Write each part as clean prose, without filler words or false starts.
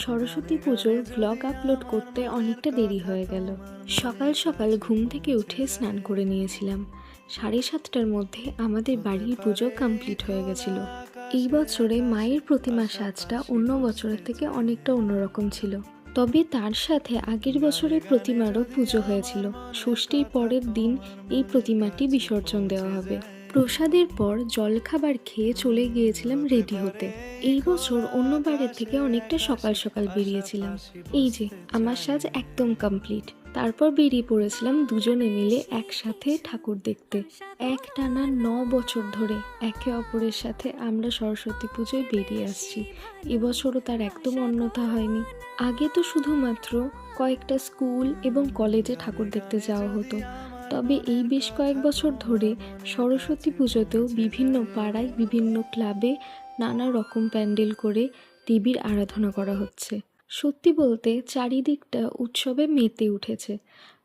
সরস্বতী পুজোর blog upload করতে অনেকটা দেরি হয়ে গেল। সকাল সকাল ঘুম থেকে উঠে স্নান করে নিয়েছিলাম। 7:30টার মধ্যে আমাদের বাড়ির পুজো কমপ্লিট হয়ে গেছিল। এই বছরে মায়ের প্রতিমা সাজটা অন্য বছরের থেকে অনেকটা অন্যরকম ছিল। তবে তার সাথে আগের বছরের প্রতিমারও পুজো হয়েছিল। ষষ্ঠীর পরের দিন এই প্রতিমাটি বিসর্জন দেওয়া হবে। প্রসাদের পর জলখাবার খেয়ে চলে গিয়েছিলাম রেডি হতে। এই বছর অন্যবারের থেকে অনেকটা সকাল সকাল বেরিয়েছিলাম। এই যে আমার সাজ একদম কমপ্লিট। তারপর বেরিয়ে পড়েছিলাম দুজনে মিলে একসাথে ঠাকুর দেখতে। একটানা 9 বছর ধরে একে অপরের সাথে আমরা সরস্বতী পুজোয় বেরিয়ে আসছি। এবছরও তার একদম অন্যথা হয়নি। আগে তো শুধুমাত্র কয়েকটা স্কুল এবং কলেজে ঠাকুর দেখতে যাওয়া হতো, তবে এই বেশ কয়েক বছর ধরে সরস্বতী পুজোতেও বিভিন্ন পাড়ায় বিভিন্ন ক্লাবে নানা রকম প্যান্ডেল করে দেবীর আরাধনা করা হচ্ছে। সত্যি বলতে চারিদিকটা উৎসবে মেতে উঠেছে।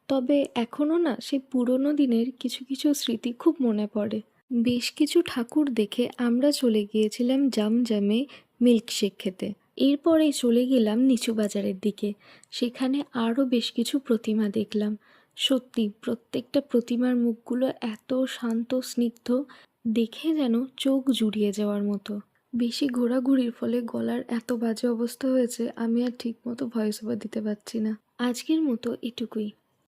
তবে এখনও না সেই পুরনো দিনের কিছু কিছু স্মৃতি খুব মনে পড়ে। বেশ কিছু ঠাকুর দেখে আমরা চলে গিয়েছিলাম জমজমে মিল্কশেক খেতে। এরপরে চলে গেলাম নিচু বাজারের দিকে। সেখানে আরও বেশ কিছু প্রতিমা দেখলাম। সত্যি প্রত্যেকটা প্রতিমার মুখগুলো এত শান্ত স্নিগ্ধ, দেখে যেন চোখ জুড়িয়ে যাওয়ার মতো। বেশি ঘোরাঘুরির ফলে গলার এত বাজে অবস্থা হয়েছে, আমি আর ঠিক মতো ভয়েস ওভার দিতে পারছি না। আজকের মতো এটুকুই।